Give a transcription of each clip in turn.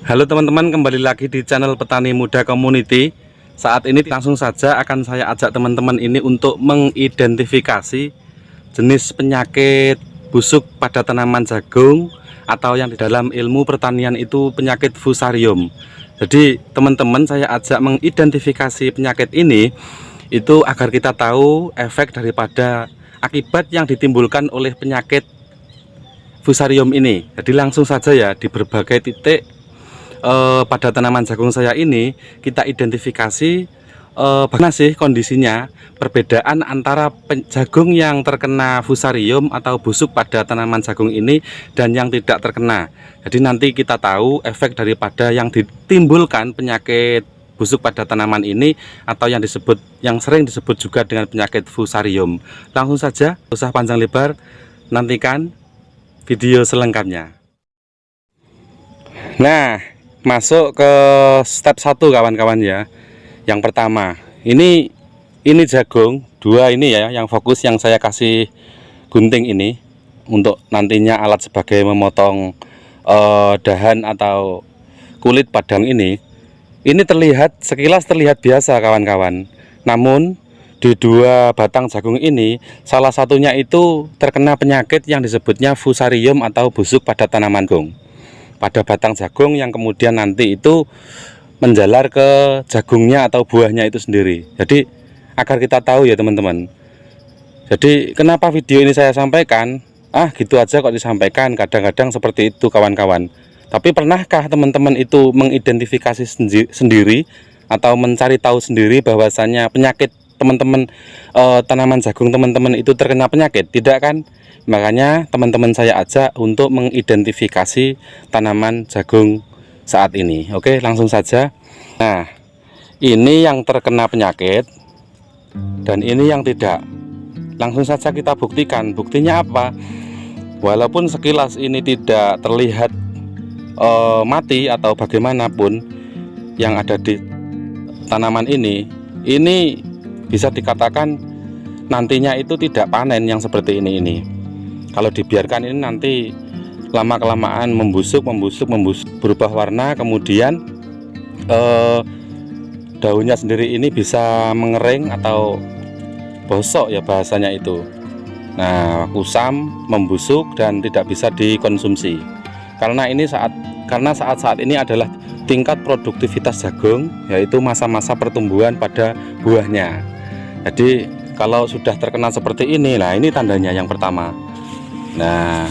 Halo teman-teman, kembali lagi di channel Petani Muda Community. Saat ini langsung saja akan saya ajak teman-teman ini untuk mengidentifikasi jenis penyakit busuk pada tanaman jagung, atau yang di dalam ilmu pertanian itu penyakit fusarium. Jadi teman-teman, saya ajak mengidentifikasi penyakit ini itu agar kita tahu efek daripada akibat yang ditimbulkan oleh penyakit fusarium ini. Jadi langsung saja ya, di berbagai titik pada tanaman jagung saya ini kita identifikasi bagaimana sih kondisinya, perbedaan antara jagung yang terkena fusarium atau busuk pada tanaman jagung ini dan yang tidak terkena. Jadi nanti kita tahu efek daripada yang ditimbulkan penyakit busuk pada tanaman ini, atau yang sering disebut juga dengan penyakit fusarium. Langsung saja, tidak usah panjang lebar, nantikan video selengkapnya. Nah, masuk ke step 1 kawan-kawan ya. Yang pertama, ini jagung dua ini ya, yang fokus yang saya kasih gunting ini untuk nantinya alat sebagai memotong dahan atau kulit padang ini. Ini sekilas terlihat biasa kawan-kawan. Namun di dua batang jagung ini, salah satunya itu terkena penyakit yang disebutnya fusarium atau busuk pada tanaman jagung. Pada batang jagung yang kemudian nanti itu menjalar ke jagungnya atau buahnya itu sendiri. Jadi agar kita tahu ya teman-teman. Jadi kenapa video ini saya sampaikan? Gitu aja kok disampaikan, kadang-kadang seperti itu kawan-kawan. Tapi pernahkah teman-teman itu mengidentifikasi sendiri atau mencari tahu sendiri bahwasannya penyakit teman-teman, tanaman jagung teman-teman itu terkena penyakit? Tidak kan? Makanya teman-teman saya ajak untuk mengidentifikasi tanaman jagung saat ini. Oke, langsung saja. Nah, ini yang terkena penyakit dan ini yang tidak. Langsung saja kita buktikan. Buktinya apa? Walaupun sekilas ini tidak terlihat mati atau bagaimanapun, yang ada di tanaman ini bisa dikatakan nantinya itu tidak panen yang seperti ini. Kalau dibiarkan ini nanti lama-kelamaan membusuk, berubah warna, kemudian daunnya sendiri ini bisa mengering atau bosok ya bahasanya itu. Nah, kusam, membusuk dan tidak bisa dikonsumsi. Karena saat ini adalah tingkat produktivitas jagung, yaitu masa-masa pertumbuhan pada buahnya. Jadi kalau sudah terkena seperti ini, nah ini tandanya yang pertama. Nah,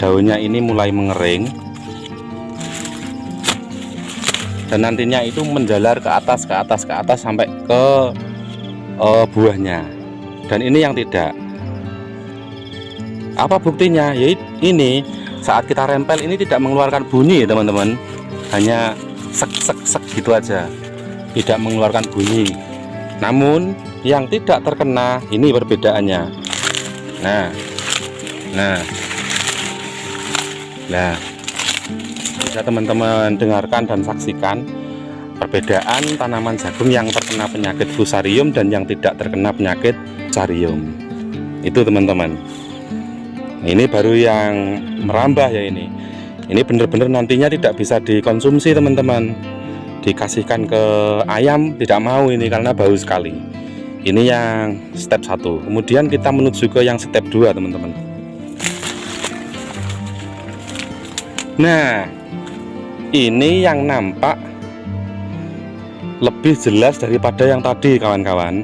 daunnya ini mulai mengering dan nantinya itu menjalar ke atas sampai ke buahnya. Dan ini yang tidak. Apa buktinya? Ya ini, saat kita rempel ini tidak mengeluarkan bunyi teman-teman, hanya sek gitu aja, tidak mengeluarkan bunyi. Namun yang tidak terkena ini perbedaannya. Nah, bisa teman-teman dengarkan dan saksikan perbedaan tanaman jagung yang terkena penyakit fusarium dan yang tidak terkena penyakit fusarium. Itu teman-teman. Ini baru yang merambah ya ini. Ini benar-benar nantinya tidak bisa dikonsumsi teman-teman. Dikasihkan ke ayam tidak mau ini karena bau sekali. Ini yang step 1. Kemudian kita menuju ke yang step 2 teman-teman. Nah, ini yang nampak lebih jelas daripada yang tadi kawan-kawan.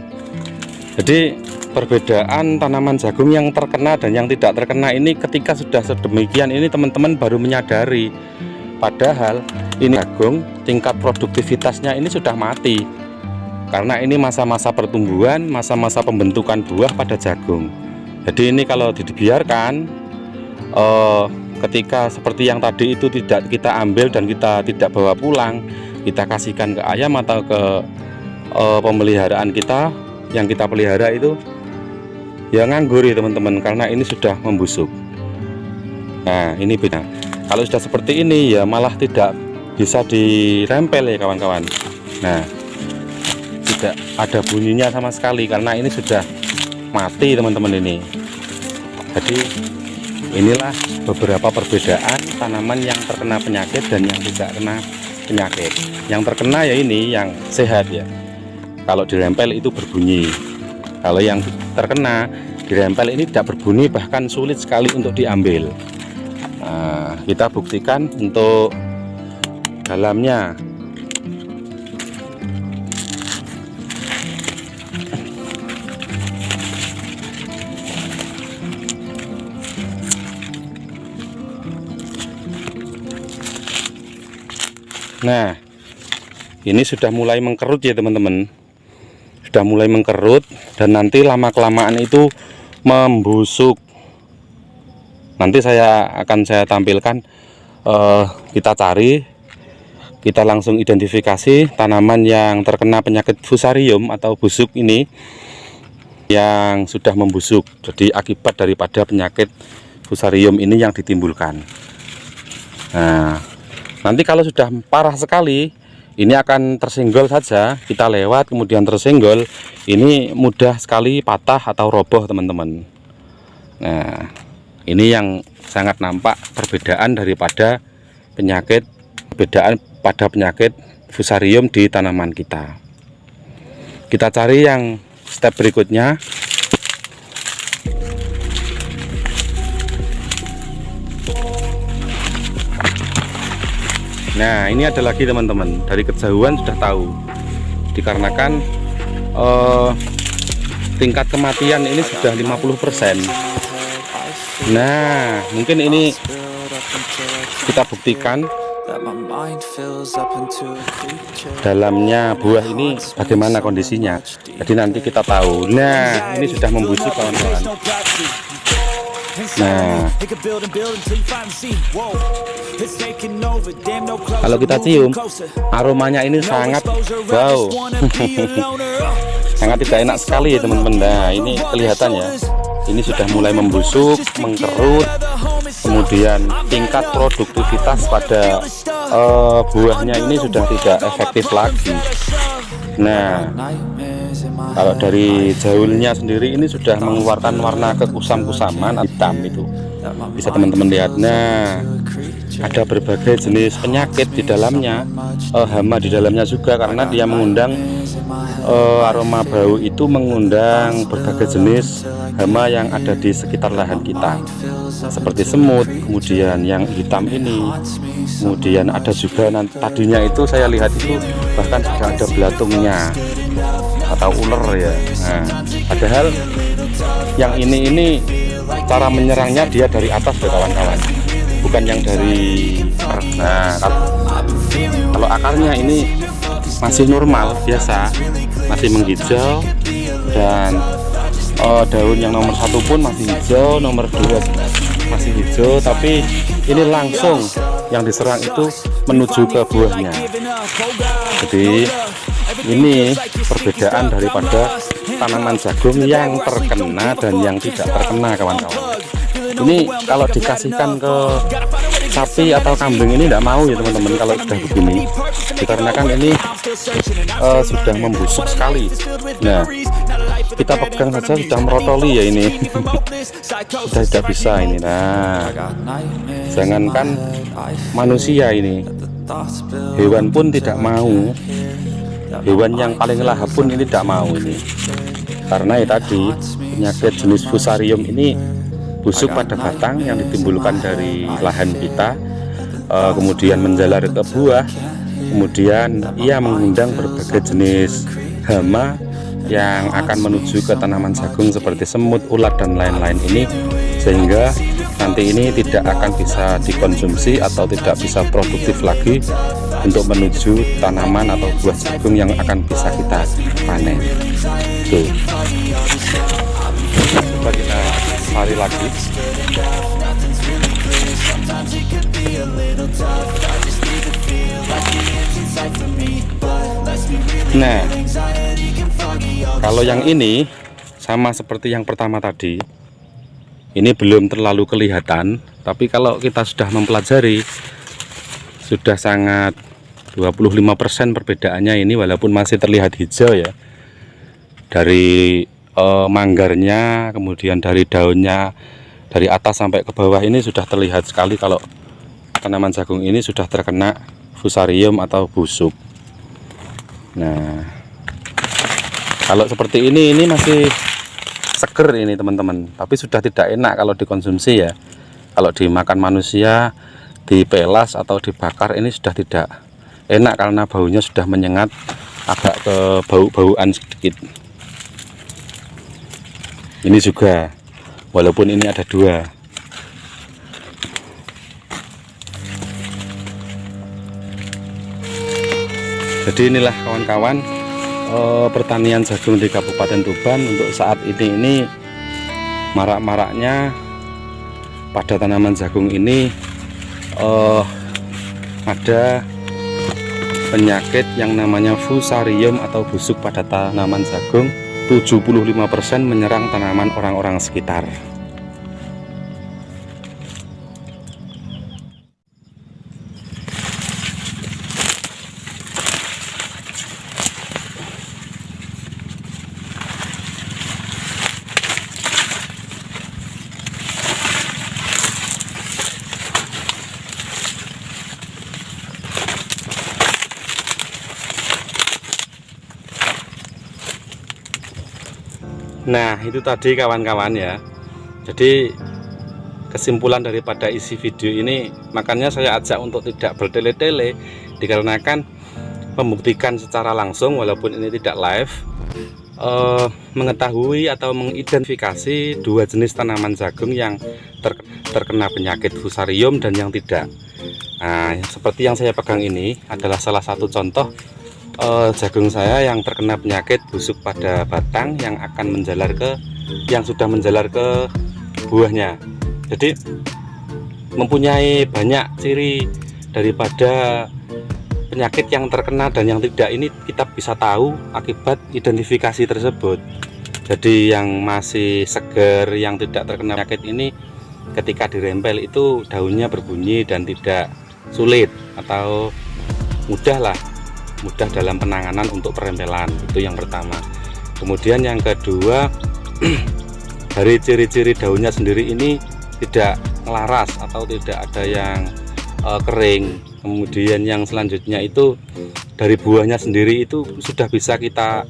Jadi perbedaan tanaman jagung yang terkena dan yang tidak terkena ini ketika sudah sedemikian ini teman-teman baru menyadari. Padahal ini jagung tingkat produktivitasnya ini sudah mati. Karena ini masa-masa pertumbuhan, masa-masa pembentukan buah pada jagung. Jadi ini kalau dibiarkan, ketika seperti yang tadi itu tidak kita ambil dan kita tidak bawa pulang, kita kasihkan ke ayam atau ke pemeliharaan kita yang kita pelihara itu, ya nganggur ya teman-teman, karena ini sudah membusuk. Nah, ini beda. Kalau sudah seperti ini ya malah tidak bisa dirempel ya kawan-kawan. Nah, tidak ada bunyinya sama sekali karena ini sudah mati teman-teman ini. Jadi inilah beberapa perbedaan tanaman yang terkena terkena penyakit dan yang tidak kena penyakit. Yang terkena ya ini yang sehat ya, kalau dirempel itu berbunyi. Kalau yang terkena dirempel ini tidak berbunyi, bahkan sulit sekali untuk diambil. Nah, kita buktikan untuk dalamnya. Nah, ini sudah mulai mengkerut ya teman-teman, sudah mulai mengkerut dan nanti lama-kelamaan itu membusuk. Nanti saya tampilkan, kita cari, kita langsung identifikasi tanaman yang terkena penyakit fusarium atau busuk ini yang sudah membusuk. Jadi akibat daripada penyakit fusarium ini yang ditimbulkan. Nah, nanti kalau sudah parah sekali, ini akan tersenggol saja, kita lewat kemudian tersenggol, ini mudah sekali patah atau roboh teman-teman. Nah, ini yang sangat nampak perbedaan daripada penyakit, perbedaan pada penyakit fusarium di tanaman kita. Kita cari yang step berikutnya. Nah, ini ada lagi teman-teman, dari kejauhan sudah tahu, dikarenakan tingkat kematian ini sudah 50%. Nah, mungkin ini kita buktikan dalamnya buah ini bagaimana kondisinya. Jadi nanti kita tahu. Nah, ini sudah membusuk kawan-kawan. Nah, kalau kita cium, aromanya ini sangat bau. Sangat tidak enak sekali ya teman-teman. Nah, ini kelihatan ya, ini sudah mulai membusuk, mengkerut, kemudian tingkat produktivitas pada buahnya ini sudah tidak efektif lagi. Nah, kalau dari jaulnya sendiri ini sudah mengeluarkan warna kekusam-kusaman hitam, itu bisa teman-teman lihat. Nah, ada berbagai jenis penyakit di dalamnya, hama di dalamnya juga, karena dia mengundang aroma bau itu, mengundang berbagai jenis hama yang ada di sekitar lahan kita, seperti semut, kemudian yang hitam ini, kemudian ada juga nanti tadinya itu saya lihat itu bahkan sudah ada belatungnya atau ular ya. Nah, padahal yang ini cara menyerangnya dia dari atas ya kawan-kawan, bukan yang dari. Nah, kalau akarnya ini masih normal biasa, masih menghijau, dan daun yang nomor 1 pun masih hijau, nomor 2 masih hijau, tapi ini langsung yang diserang itu menuju ke buahnya. Jadi ini perbedaan daripada tanaman jagung yang terkena dan yang tidak terkena kawan-kawan. Ini kalau dikasihkan ke sapi atau kambing ini tidak mau ya teman-teman kalau sudah begini, dikarenakan ini sudah membusuk sekali. Nah, kita pegang saja sudah merotoli ya ini. Sudah tidak bisa ini. Nah, jangankan manusia ini, hewan pun tidak mau. Hewan yang paling lahap pun ini tidak mau ini, karena ya tadi penyakit jenis fusarium ini busuk pada batang yang ditimbulkan dari lahan kita, kemudian menjalar ke buah, kemudian ia mengundang berbagai jenis hama yang akan menuju ke tanaman jagung seperti semut, ulat, dan lain-lain ini, sehingga nanti ini tidak akan bisa dikonsumsi atau tidak bisa produktif lagi untuk menuju tanaman atau buah jagung yang akan bisa kita panen. Tuh, coba kita cari lagi. Nah, kalau yang ini sama seperti yang pertama tadi, ini belum terlalu kelihatan, tapi kalau kita sudah mempelajari, sudah sangat 25% perbedaannya ini, walaupun masih terlihat hijau ya, dari manggarnya, kemudian dari daunnya, dari atas sampai ke bawah ini sudah terlihat sekali kalau tanaman jagung ini sudah terkena fusarium atau busuk. Nah, kalau seperti ini masih seger ini teman-teman, tapi sudah tidak enak kalau dikonsumsi ya. Kalau dimakan manusia, dipelas atau dibakar ini sudah tidak enak karena baunya sudah menyengat, agak ke bau-bauan sedikit. Ini juga, walaupun ini ada dua. Jadi inilah kawan-kawan, pertanian jagung di Kabupaten Tuban untuk saat ini marak-maraknya pada tanaman jagung ini ada penyakit yang namanya fusarium atau busuk pada tanaman jagung. 75% menyerang tanaman orang-orang sekitar. Nah, itu tadi kawan-kawan ya. Jadi kesimpulan daripada isi video ini, makanya saya ajak untuk tidak bertele-tele, dikarenakan membuktikan secara langsung walaupun ini tidak live, mengetahui atau mengidentifikasi dua jenis tanaman jagung yang terkena penyakit fusarium dan yang tidak. Nah, seperti yang saya pegang ini adalah salah satu contoh jagung saya yang terkena penyakit busuk pada batang yang akan sudah menjalar ke buahnya. Jadi mempunyai banyak ciri daripada penyakit yang terkena dan yang tidak, ini kita bisa tahu akibat identifikasi tersebut. Jadi yang masih segar, yang tidak terkena penyakit ini, ketika dirempel itu daunnya berbunyi dan tidak sulit atau mudah dalam penanganan untuk perempelan. Itu yang pertama. Kemudian yang kedua, dari ciri-ciri daunnya sendiri ini tidak melaras atau tidak ada yang kering. Kemudian yang selanjutnya itu dari buahnya sendiri itu sudah bisa kita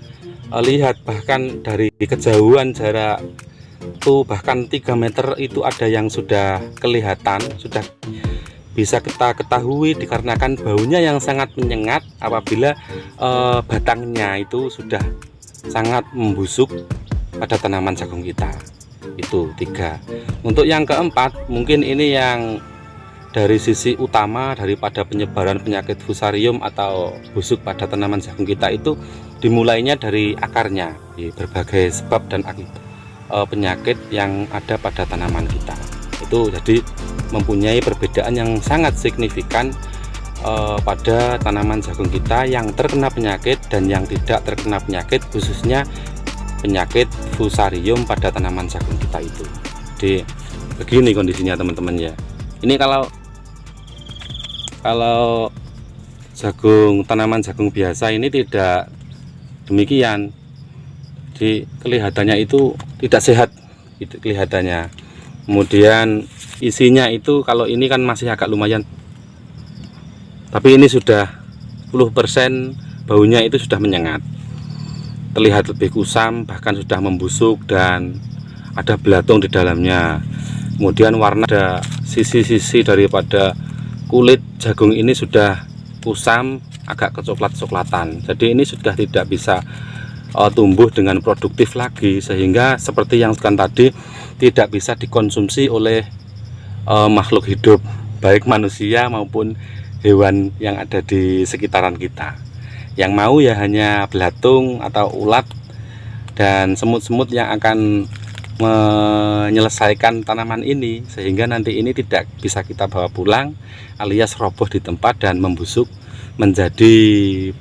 lihat, bahkan dari kejauhan jarak itu bahkan 3 meter itu ada yang sudah kelihatan, sudah bisa kita ketahui dikarenakan baunya yang sangat menyengat apabila batangnya itu sudah sangat membusuk pada tanaman jagung kita. Itu 3. Untuk yang keempat, mungkin ini yang dari sisi utama daripada penyebaran penyakit fusarium atau busuk pada tanaman jagung kita itu dimulainya dari akarnya, di berbagai sebab dan akibat penyakit yang ada pada tanaman kita. Itu jadi mempunyai perbedaan yang sangat signifikan pada tanaman jagung kita yang terkena penyakit dan yang tidak terkena penyakit, khususnya penyakit fusarium pada tanaman jagung kita itu. Jadi begini kondisinya teman-teman ya. Ini kalau tanaman jagung biasa ini tidak demikian. Jadi kelihatannya itu tidak sehat, itu kelihatannya. Kemudian isinya itu kalau ini kan masih agak lumayan, tapi ini sudah 10% baunya itu sudah menyengat, terlihat lebih kusam, bahkan sudah membusuk dan ada belatung di dalamnya. Kemudian warna, ada sisi-sisi daripada kulit jagung ini sudah kusam, agak kecoklat-coklatan. Jadi ini sudah tidak bisa tumbuh dengan produktif lagi, sehingga seperti yang tadi tidak bisa dikonsumsi oleh makhluk hidup, baik manusia maupun hewan yang ada di sekitaran kita. Yang mau ya hanya belatung atau ulat dan semut-semut yang akan menyelesaikan tanaman ini, sehingga nanti ini tidak bisa kita bawa pulang alias roboh di tempat dan membusuk menjadi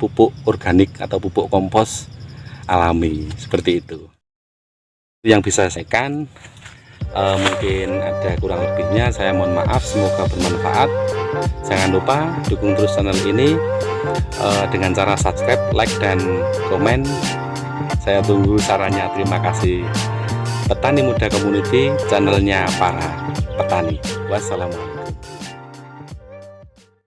pupuk organik atau pupuk kompos alami, seperti itu yang bisa saya sampaikan. Mungkin ada kurang lebihnya, saya mohon maaf, semoga bermanfaat. Jangan lupa dukung terus channel ini dengan cara subscribe, like, dan komen. Saya tunggu sarannya. Terima kasih. Petani Muda Community, channelnya para petani. Wassalamualaikum.